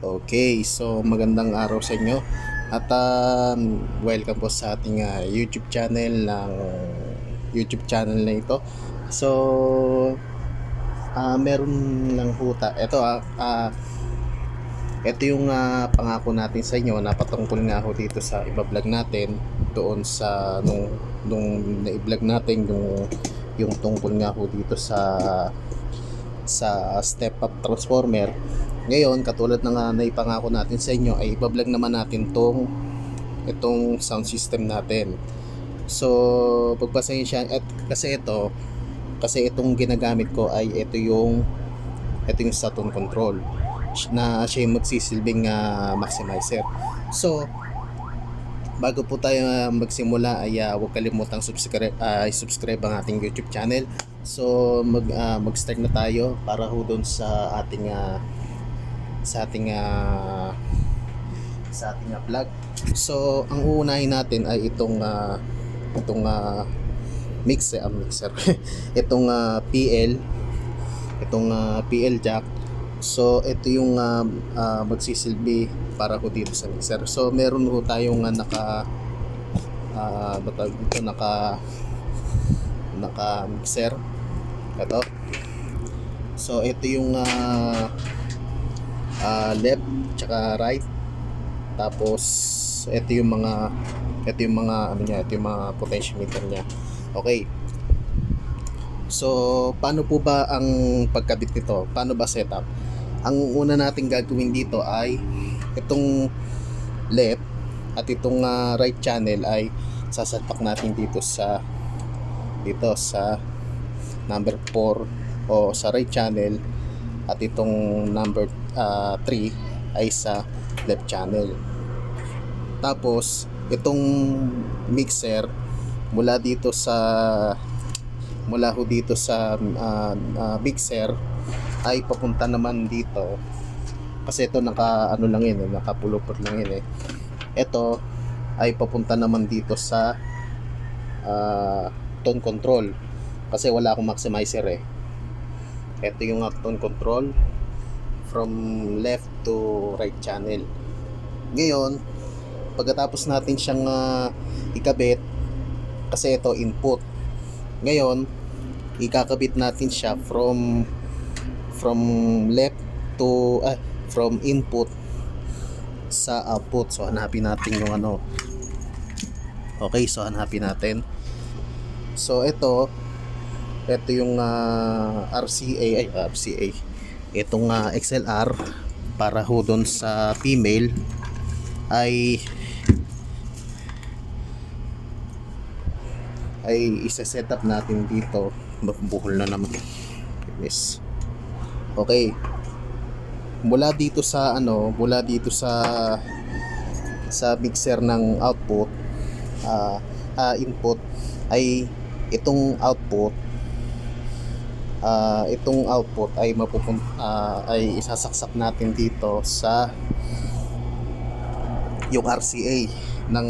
Okay, so magandang araw sa inyo at welcome po sa ating YouTube channel na ito. So, meron lang huta. Ito yung pangako natin sa inyo na patungkol nga ho dito sa iba-vlog natin doon sa nung na-vlog natin yung tungkol nga ho dito sa step up transformer. Ngayon, katulad ng naipangako natin sa inyo, ay iba-vlog naman natin itong sound system natin. So, pagpasensya at kasi itong ginagamit ko ay ito yung sa tone control na siya yung magsisilbing maximizer. So, bago po tayo magsimula ay huwag kalimutang subscribe ang ating YouTube channel. So mag-start na tayo para ho doon sa ating vlog. So ang uunahin natin ay itong mixer itong PL jack. So ito yung magsisilbi para ho dito sa mixer. So meron ho tayong naka mixer ito. So ito yung left tsaka right, tapos ito yung mga potentiometer niya. Okay, so paano po ba ang pagkabit nito? Paano ba setup? Ang una nating gagawin dito ay itong left at itong right channel ay sasalpak natin dito sa number 4 o sa right channel, at itong number 3 ay sa left channel. Tapos itong mixer mula ho dito sa mixer ay papunta naman dito, kasi ito nakapulupot lang yun. Ito ay papunta naman dito sa tone control, kasi wala akong maximizer. Ito yung tone control from left to right channel. Ngayon, pagkatapos natin siyang ikabit, kasi ito input, ngayon ikakabit natin siya from left to from input sa output. So hanapin natin yung okay, so hanapin natin. So ito yung RCA, itong XLR para ho doon sa female ay isa-set up natin dito. Buhol na naman. Yes. Okay. Mula dito sa mixer ng output input ay itong output ay isasaksak natin dito sa yung RCA ng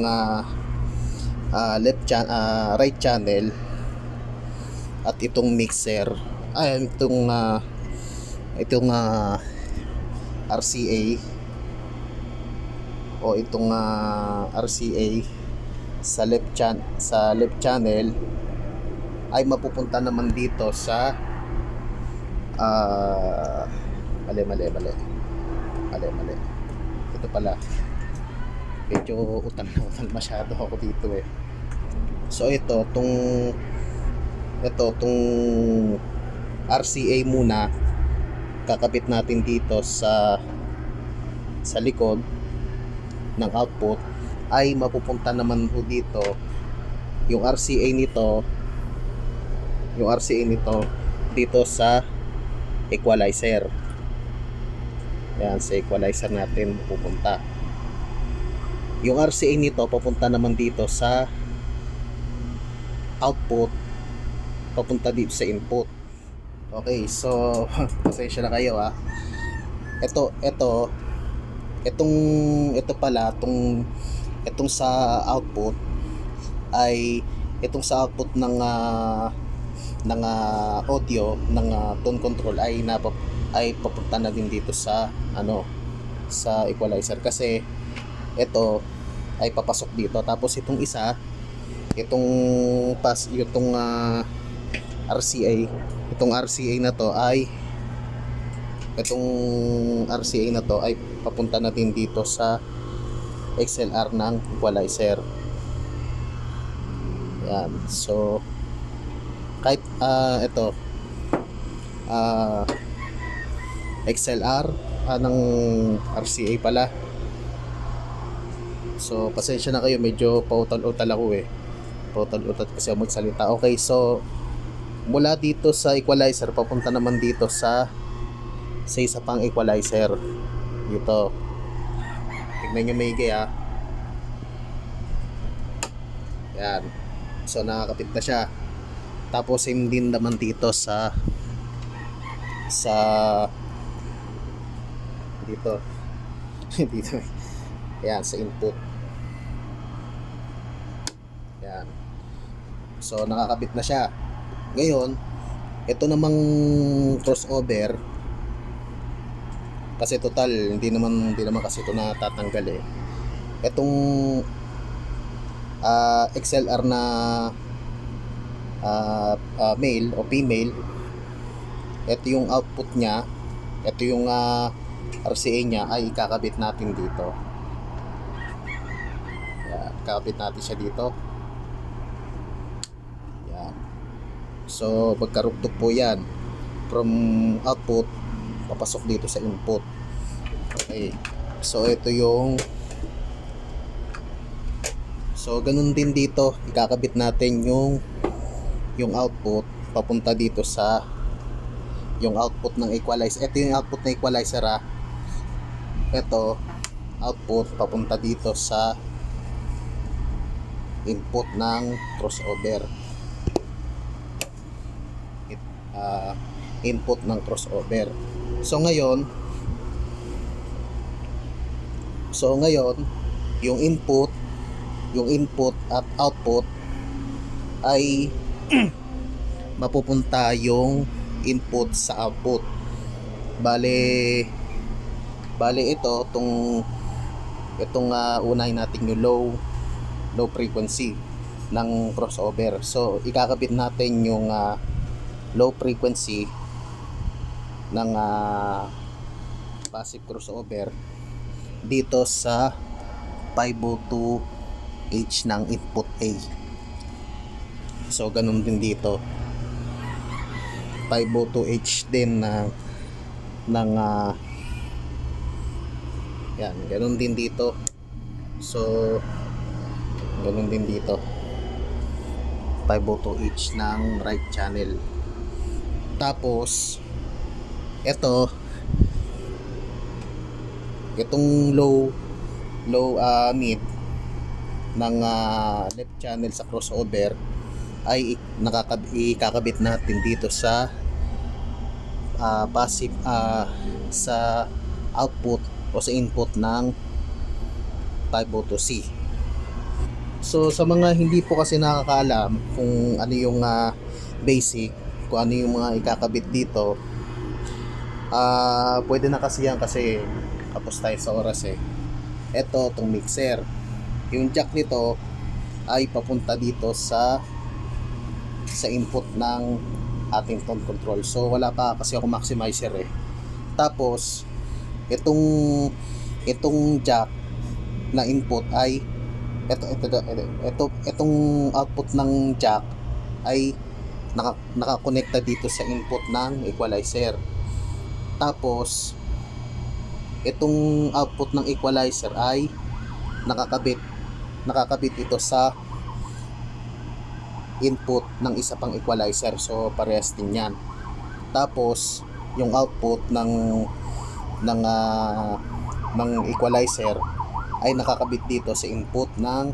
right channel, at itong mixer itong RCA o itong RCA sa left channel ay mapupunta naman dito sa mali. Ito pala, medyo utal masyado ako dito So itong RCA muna kakabit natin dito sa likod ng output, ay mapupunta naman po dito yung RCA nito dito sa equalizer. Yan, sa equalizer natin pupunta. Yung RCA nito papunta naman dito sa output, papunta dito sa input. Okay, so pasensya na kayo itong sa output ay itong sa output ng audio ng tone control ay papunta na din dito sa sa equalizer kasi ito ay papasok dito, tapos itong isa, itong RCA na to ay papunta natin dito sa XLR ng equalizer. Yan. So kahit ito XLR ng RCA pala. So pasensya na kayo, medyo pautal-utal ako pautal-utal kasi ako magsalita. Okay, so mula dito sa equalizer papunta naman dito sa isa pang equalizer dito. Tignan nyo maigi ha. Yan. So nakakapit na siya. Tapos same din naman dito sa dito dito. Yan, sa input. Yan. So nakakabit na siya. Ngayon, ito namang crossover, kasi total hindi naman kasi ito natatanggal Itong XLR na male o female, ito yung output niya, ito yung RCA niya ay ikakabit natin dito. Yan, kakabit natin siya dito. Yan. So magkarugtog po yan from output papasok dito sa input. Okay, so ito yung ganun din dito, ikakabit natin yung output papunta dito sa yung output ng equalizer. Ito yung output ng equalizer ito output papunta dito sa input ng crossover. Input ng crossover. So ngayon yung input at output ay mapupunta yung input sa output. Bale itong unahin natin yung low frequency ng crossover. So ikakabit natin yung low frequency ng passive crossover dito sa 502H ng input A. So ganun din dito, 502H din ng yan, ganun din dito. So ganun din dito, 502H ng right channel. Tapos itong low mid ng left channel sa crossover ay ikakabit natin dito sa passive sa output o sa input ng 502C. So sa mga hindi po kasi nakakaalam kung ano yung basic, kung ano yung mga ikakabit dito, pwede na kasi yan kasi tapos tayo sa oras Ito, itong mixer, yung jack nito ay papunta dito sa input ng ating tone control. So wala pa kasi ako maximizer Tapos itong jack na input ay itong output ng jack ay nakakonekta dito sa input ng equalizer. Tapos itong output ng equalizer ay nakakabit ito sa input ng isa pang equalizer. So parehas din yan. Tapos yung output ng equalizer ay nakakabit dito sa input ng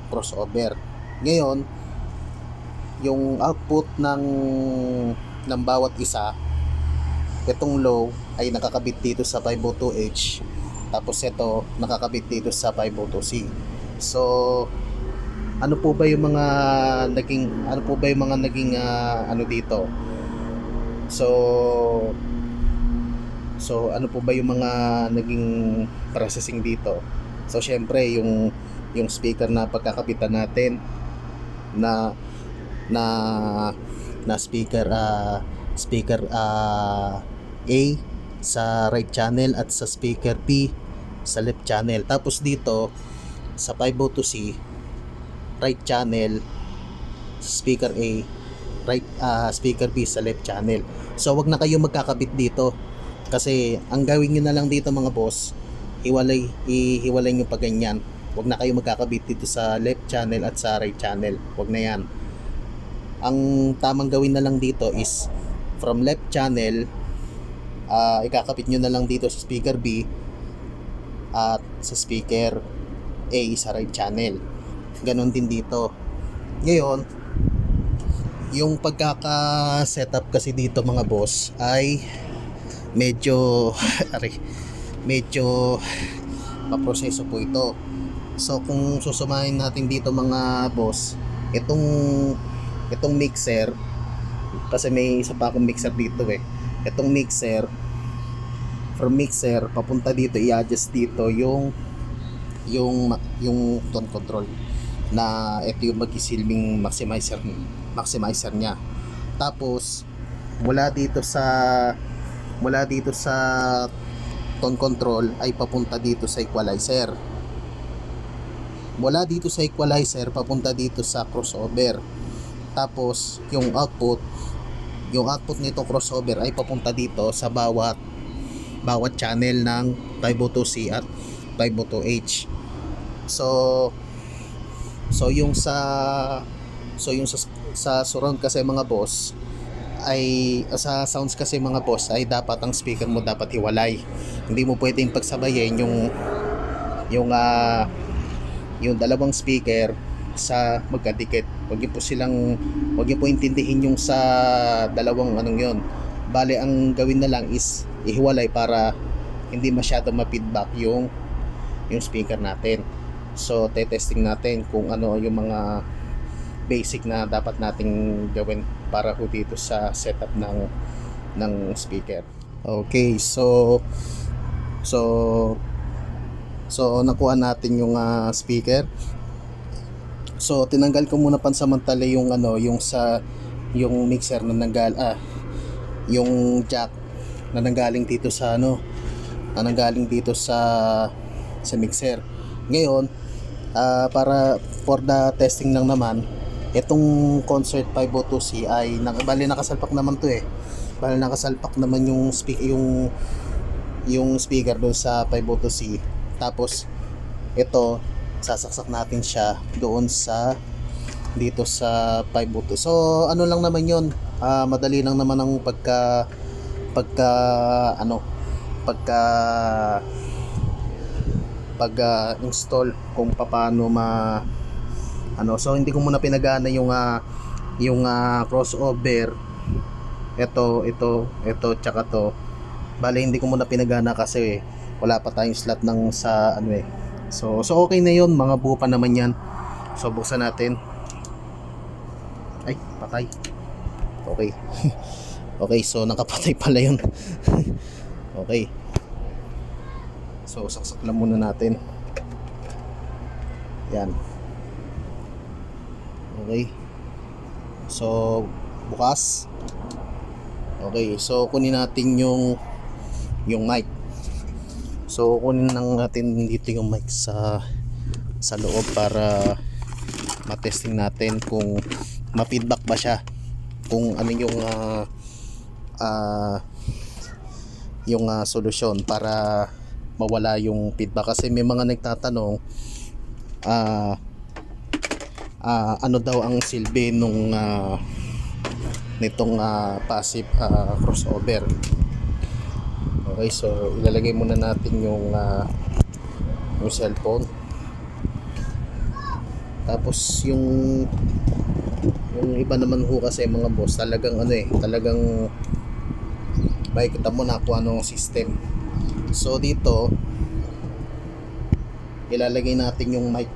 crossover. Ngayon, yung output ng bawat isa, itong low ay nakakabit dito sa 502H, tapos ito nakakabit dito sa 502C. So ano po ba yung mga naging ano dito? So So ano po ba yung mga naging processing dito? So syempre yung speaker na pagkakapitan natin na na na speaker A sa right channel at sa speaker B sa left channel. Tapos dito sa 502C right channel speaker A, right speaker B sa left channel. So wag na kayo magkakabit dito kasi ang gawin niyo na lang dito mga boss, ihiwalay niyo pa ganyan. Wag na kayo magkakabit dito sa left channel at sa right channel. Wag na yan. Ang tamang gawin na lang dito is from left channel, ikakabit nyo na lang dito sa speaker B at sa speaker A sa right channel. Ganon din dito. Ngayon, yung pagkaka-setup kasi dito mga boss ay medyo medyo paproseso po ito. So kung susumahin natin dito mga boss, itong mixer, kasi may isa pa akong mixer dito itong mixer, from mixer papunta dito, i-adjust dito yung tone control na ito yung magsisilbing maximizer nya. Tapos mula dito sa tone control ay papunta dito sa equalizer. Mula dito sa equalizer papunta dito sa crossover. Tapos yung output nito crossover ay papunta dito sa bawat channel ng 502C at 502H. So yung sa surround kasi mga boss ay sa sounds kasi mga boss ay dapat ang speaker mo dapat hiwalay. Hindi mo pwedeng pagsabayin yung dalawang speaker sa magkadikit. Wag niyo po intindihin yung sa dalawang anong yon. Bale ang gawin na lang is ihiwalay para hindi masyado ma-feedback yung speaker natin. So testing natin kung ano yung mga basic na dapat nating gawin para ho dito sa setup ng speaker. Okay, so nakuha natin yung speaker. So tinanggal ko muna pansamantala yung mixer na yung jack na nanggaling dito sa mixer. Ngayon, para for the testing lang naman, itong Concert 502C ay nakasalpak naman to Bali nakasalpak naman yung speaker doon sa 502C. Tapos ito sasaksak natin siya doon dito sa 502. So ano lang naman yon, madali lang naman ang pagka install kung paano so hindi ko muna pinagana yung crossover ito tsaka to. Bale hindi ko muna pinagana kasi wala pa tayong slot sa So okay na yun, mga buo pa naman yan. So buksan natin. Ay, patay. Okay. Okay, so nakapatay pala yun. Okay. So saksak lang muna natin. Yan. Okay. So bukas. Okay, so kunin natin yung mic. So kunin lang natin dito yung mic sa loob para matesting natin kung ma-feedback ba siya, kung ano yung solusyon para mawala yung feedback. Kasi may mga nagtatanong ano daw ang silbi nitong passive crossover. Okay, so ilalagay muna natin yung cellphone. Tapos yung iba naman ho kasi mga boss, talagang talagang makikita mo na kung anong system. So dito ilalagay natin yung mic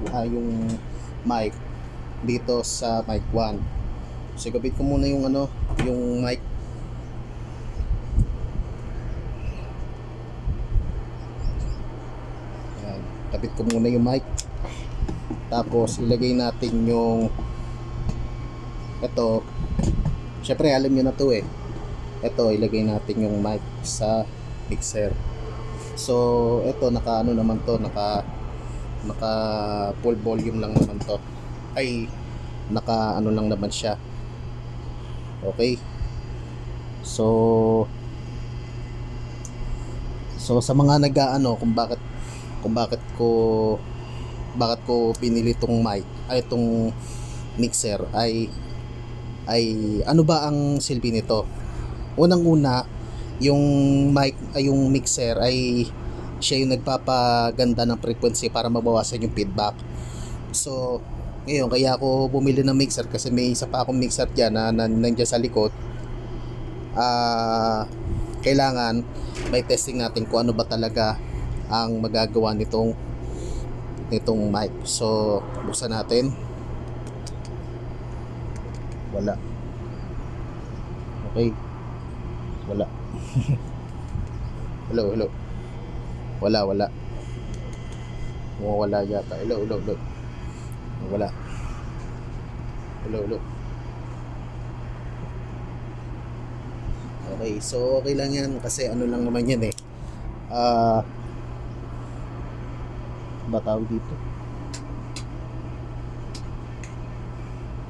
dito sa mic 1. So gabit ko muna yung mic. Kabit ko muna yung mic. Tapos ilagay natin yung ito. Syempre alam niyo na to eh. Ito, ilagay natin yung mic sa mixer. So ito, naka ano naman to, naka full volume lang naman to. Ay, naka ano lang naman siya. Okay. So sa mga nag-aano kung bakit ko pinili tong mic ay itong mixer ay ano ba ang silbi nito? Unang-una, yung mic ay yung mixer ay siya yung nagpapaganda ng frequency para mabawasan yung feedback. So ngayon, kaya ako bumili ng mixer kasi may isa pa akong mixer dyan na nandiyan sa likod. Kailangan may testing natin kung ano ba talaga ang magagawa nitong mic. So buksan natin. Wala. Okay. Wala. Hello. Wala. Wala yata. Hello. Wala. Hello. Okay, so okay lang yan kasi ano lang naman yan eh. Ba tawag dito?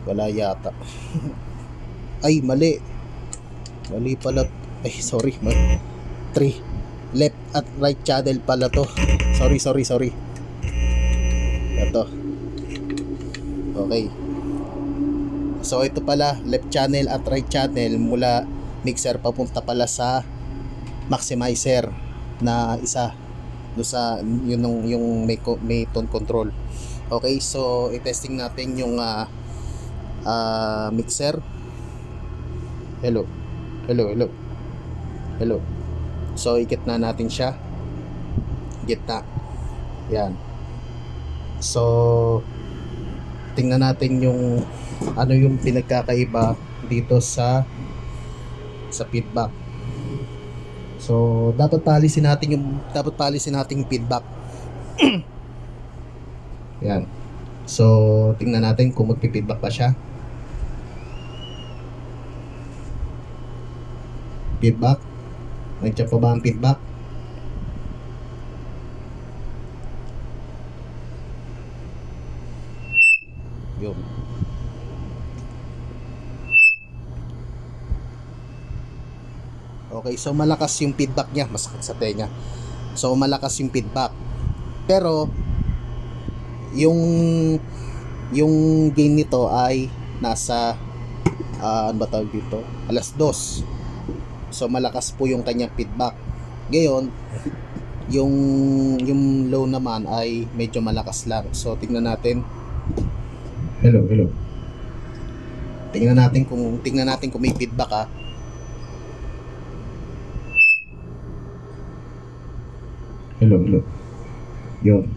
Wala yata. Ay, mali pala. Ay, sorry. 3 left at right channel pala to. Sorry. Ito. Okay. So ito pala, left channel at right channel mula mixer papunta pala sa maximizer na isa do sa yung may tone control. Okay, so i-testing natin yung mixer. Hello. So igitna natin siya. Gitna. Yan. So tingnan natin yung ano yung pinagkakaiba dito sa feedback. So dapat paalisin natin yung feedback. Yan. So tingnan natin kung magpi-feedback pa siya. Feedback. Nandiyan pa ba ang feedback? Yun. Okay, so malakas yung feedback niya. Masakit sa tenga. So malakas yung feedback. Pero yung gain nito ay nasa ano ba tawag dito? Alas 2. So malakas po yung kanyang feedback. Ngayon, yung low naman ay medyo malakas lang. So tingnan natin. Hello. Tingnan natin kung may feedback . Hello. Yun.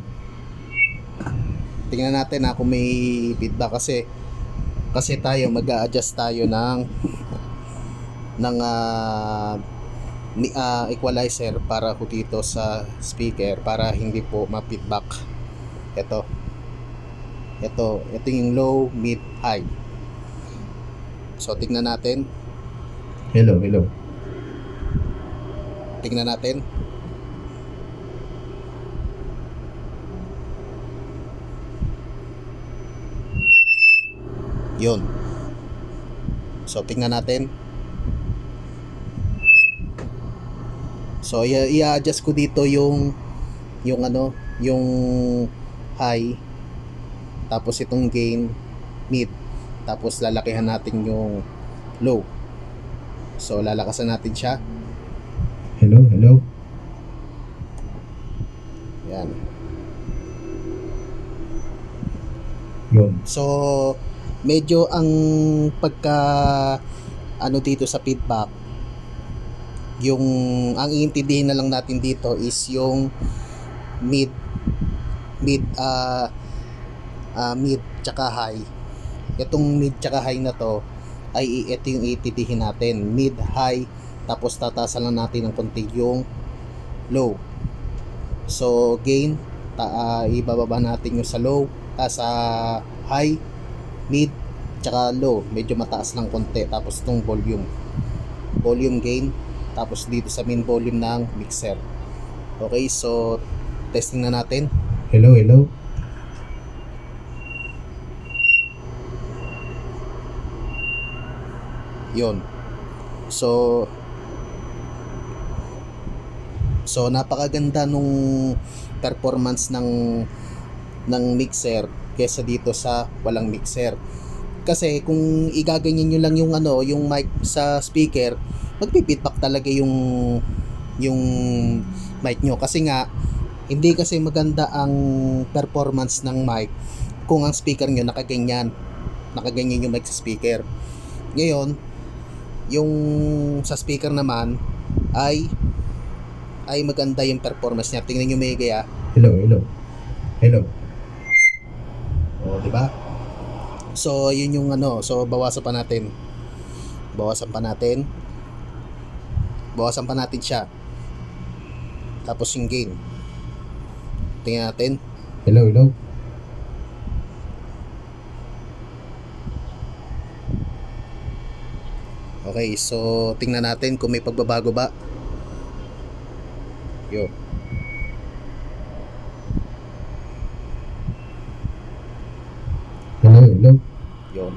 Tingnan natin kung may feedback kasi tayo mag-a-adjust tayo ng equalizer para po dito sa speaker para hindi po ma-feedback. Ito yung low, mid, high. So tingnan natin. Hello. Tingnan natin. Yun. So tingnan natin. So i-adjust ko dito yung high, tapos itong gain, mid, tapos lalakihan natin yung low. So lalakasan natin siya. Hello. Yan. Yun. So medyo ang pagka dito sa feedback, yung ang iintindihin na lang natin dito is yung mid tsaka high. Itong mid tsaka high na to ay ito yung iintindihin natin, mid, high, tapos tatasan lang natin ng konti yung low. So gain, ibababa natin yung sa low, sa high, mid, tsaka low, medyo mataas lang konti. Tapos itong volume gain, tapos dito sa main volume ng mixer. Okay, so testing na natin. Hello. Yun. So napakaganda nung performance ng mixer kesa dito sa walang mixer. Kasi kung igaganyan nyo lang yung mic sa speaker, magpi-feedback talaga yung mic nyo. Kasi nga, hindi kasi maganda ang performance ng mic kung ang speaker nyo nakaganyan yung mic sa speaker. Ngayon, yung sa speaker naman ay maganda yung performance niya. Tingnan nyo may gaya. Hello. O, diba? So, yun yung so bawasan pa natin siya. Tapos yung gain, tingnan natin. Hello. Okay, so tingnan natin kung may pagbabago ba. Yo. Hello. Yun.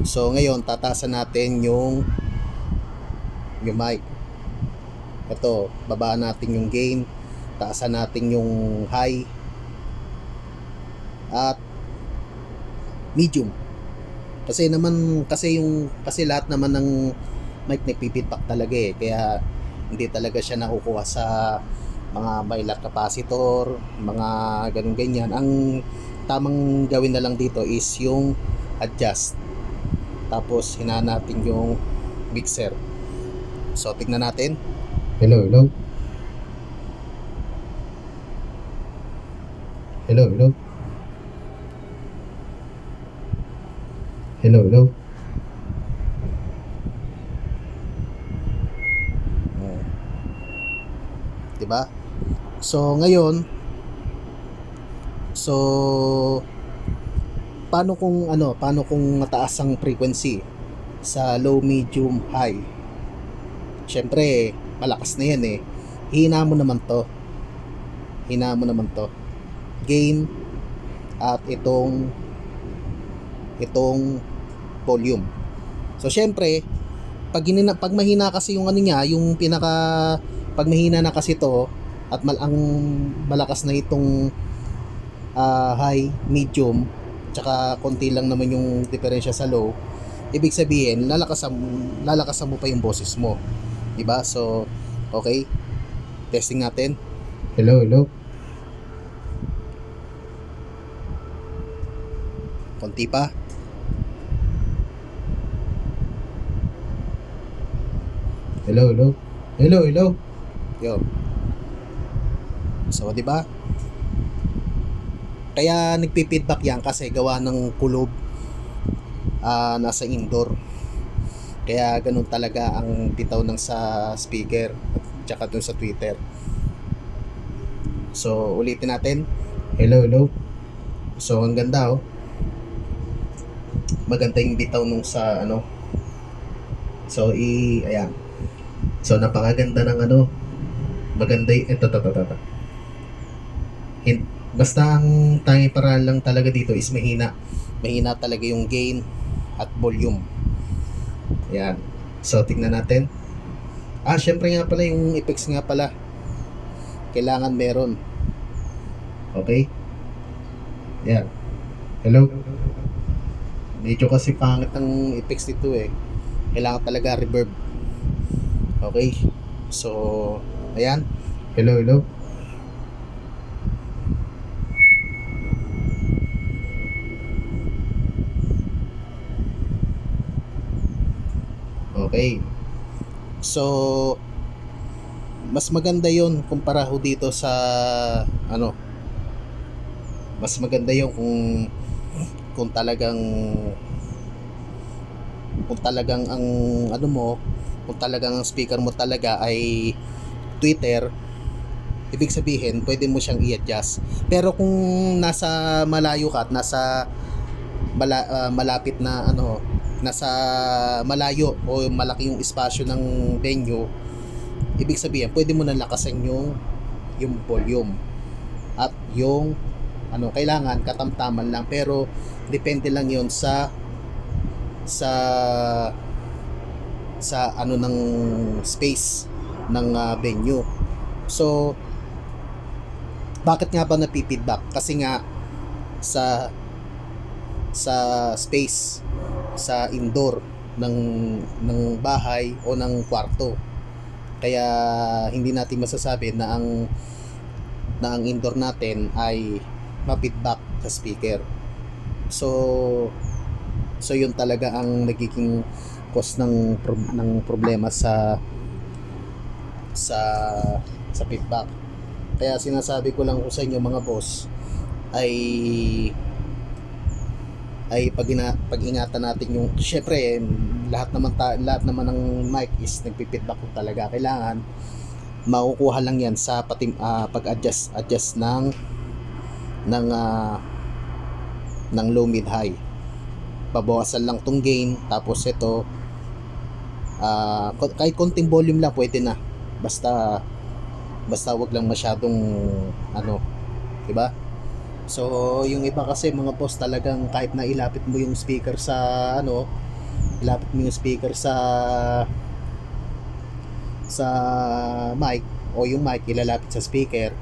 So ngayon tataasan natin yung mic. Ito, babaan natin yung gain, taasan natin yung high at medium. Kasi lahat naman ng mic nagpi-feedback talaga eh. Kaya hindi talaga siya nakukuha sa mga bypass capacitor, mga ganun ganyan. Ang tamang gawin na lang dito is yung adjust. Tapos hinaan natin yung mixer. So tignan natin. Hello. Diba? So ngayon, paano kung mataas ang frequency sa low, medium, high? Syempre malakas na yan eh. Hina mo naman to. Gain at itong volume. So syempre pag mahina kasi yung pag mahina na kasi to at ang malakas na itong high, medium, tsaka konti lang naman yung diferensya sa low, ibig sabihin lalakasan mo pa yung boses mo, diba? So okay, testing natin. Hello. Konti pa. Hello. Yo. So, di ba? Kaya nagpi-feedback yan kasi gawa ng kulob nasa indoor. Kaya ganun talaga ang bitaw ng sa speaker at tsaka dun sa tweeter. So, ulitin natin. Hello. So, ang ganda oh. Maganda yung bitaw nung sa So, ayan. So, napakaganda ng maganda yung ito. Basta ang tanging paraan lang talaga dito is mahina talaga yung gain at volume. Ayan. So, tignan natin. Syempre nga pala yung effects nga pala kailangan meron. Okay? Ayan. Hello. Medyo kasi pangit ang effects dito eh. Kailangan talaga reverb. Okay, so ayan. Hello. Okay, so mas maganda yon kumpara ho dito sa mas maganda yon kung talagang ang speaker mo talaga ay tweeter ibig sabihin pwede mo siyang i-adjust. Pero kung nasa malayo ka at nasa malapit na nasa malayo o malaki yung espasyo ng venue, ibig sabihin pwede mo na lakasan yung volume at yung kailangan katamtaman lang, pero depende lang yon sa ng space ng venue. So bakit nga ba napipidback? Kasi nga sa space, sa indoor ng bahay o ng kwarto, kaya hindi natin masasabi na ang indoor natin ay ma-feedback sa speaker. So yun talaga ang nagiging cause ng problema sa feedback. Kaya sinasabi ko lang sa inyo mga boss, ay pag-ingatan natin yung, syempre lahat naman ng mic is nagpi-feedback ko talaga. Kailangan makukuha lang yan sa pag-adjust ng low mid high. Babawasan lang tong gain, tapos ito kahit konting volume lang pwede na, basta wag lang masyadong di ba? So yung iba kasi mga boss, talagang kahit na ilapit mo yung speaker sa mic, o yung mic ilalapit sa speaker,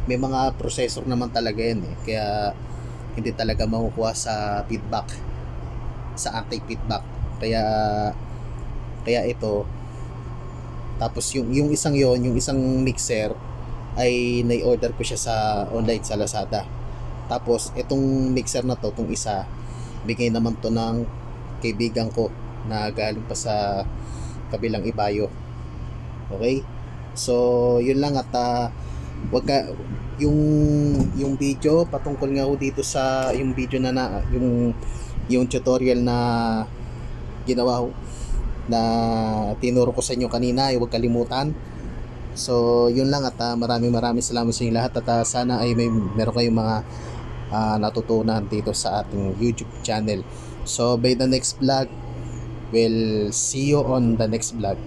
may mga processor naman talaga yan kaya hindi talaga makukuha sa feedback, sa anti-feedback. Kaya ito, tapos yung isang mixer ay nai-order ko siya sa online sa Lazada. Tapos itong mixer na to, itong isa, bigay naman to ng kaibigan ko na galing pa sa kabilang ibayo. Okay? So yun lang, at wag ka yung video patungkol nga ho dito sa yung video na yung tutorial na ginawa ho, na tinuro ko sa inyo kanina, ay huwag kalimutan. So yun lang, at maraming salamat sa inyo lahat, at sana ay meron kayong mga natutunan dito sa ating YouTube channel. So by the next vlog, we'll see you on the next vlog.